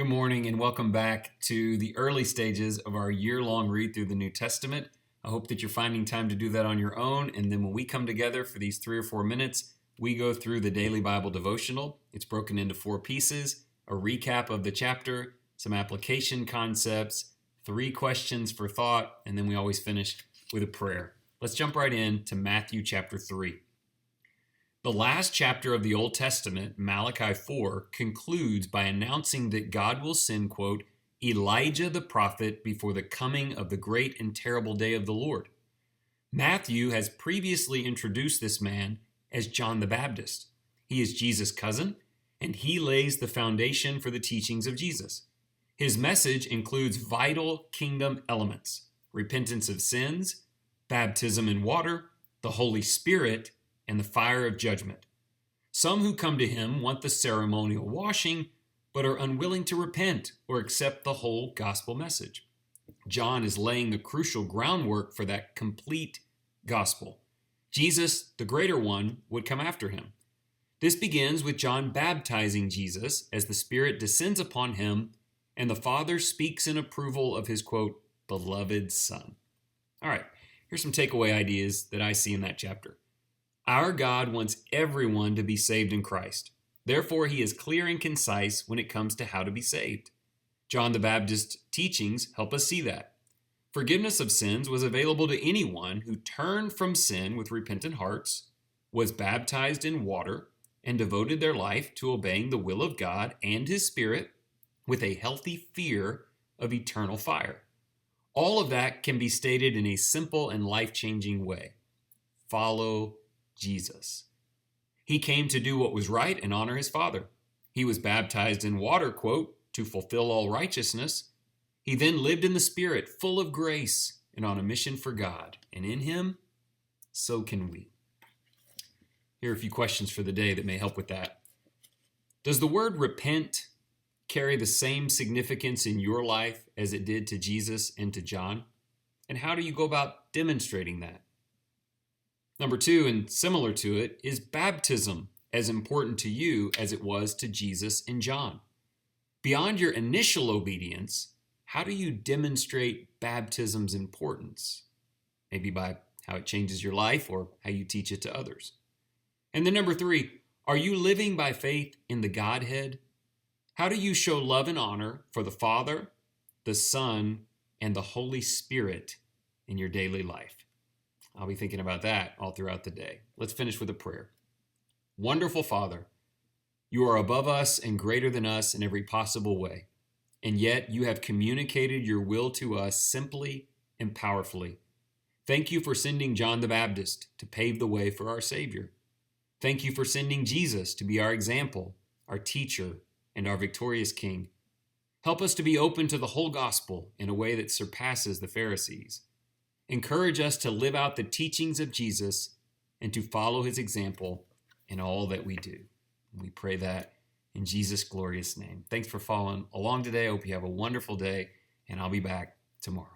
Good morning and welcome back to the early stages of our year-long read through the New Testament. I hope that you're finding time to do that on your own, and then when we come together for these 3 or 4 minutes, we go through the Daily Bible Devotional. It's broken into 4 pieces, a recap of the chapter, some application concepts, 3 questions for thought, and then we always finish with a prayer. Let's jump right in to Matthew chapter 3. The last chapter of the Old Testament, Malachi 4, concludes by announcing that God will send, quote, Elijah the prophet before the coming of the great and terrible day of the Lord. Matthew has previously introduced this man as John the Baptist. He is Jesus' cousin, and he lays the foundation for the teachings of Jesus. His message includes vital kingdom elements: repentance of sins, baptism in water, the Holy Spirit, and the fire of judgment. Some who come to him want the ceremonial washing, but are unwilling to repent or accept the whole gospel message. John is laying the crucial groundwork for that complete gospel. Jesus, the greater one, would come after him. This begins with John baptizing Jesus as the Spirit descends upon him and the Father speaks in approval of his, quote, beloved Son. All right, here's some takeaway ideas that I see in that chapter. Our God wants everyone to be saved in Christ. Therefore, he is clear and concise when it comes to how to be saved. John the Baptist's teachings help us see that. Forgiveness of sins was available to anyone who turned from sin with repentant hearts, was baptized in water, and devoted their life to obeying the will of God and his Spirit with a healthy fear of eternal fire. All of that can be stated in a simple and life-changing way. Follow Jesus. He came to do what was right and honor his Father. He was baptized in water, quote, to fulfill all righteousness. He then lived in the Spirit, full of grace and on a mission for God. And in him, so can we. Here are a few questions for the day that may help with that. Does the word repent carry the same significance in your life as it did to Jesus and to John? And how do you go about demonstrating that? Number 2, and similar to it, is baptism as important to you as it was to Jesus and John? Beyond your initial obedience, how do you demonstrate baptism's importance? Maybe by how it changes your life or how you teach it to others. And then number 3, are you living by faith in the Godhead? How do you show love and honor for the Father, the Son, and the Holy Spirit in your daily life? I'll be thinking about that all throughout the day. Let's finish with a prayer. Wonderful Father, you are above us and greater than us in every possible way, and yet you have communicated your will to us simply and powerfully. Thank you for sending John the Baptist to pave the way for our Savior. Thank you for sending Jesus to be our example, our teacher, and our victorious King. Help us to be open to the whole gospel in a way that surpasses the Pharisees. Encourage us to live out the teachings of Jesus and to follow his example in all that we do. We pray that in Jesus' glorious name. Thanks for following along today. I hope you have a wonderful day, and I'll be back tomorrow.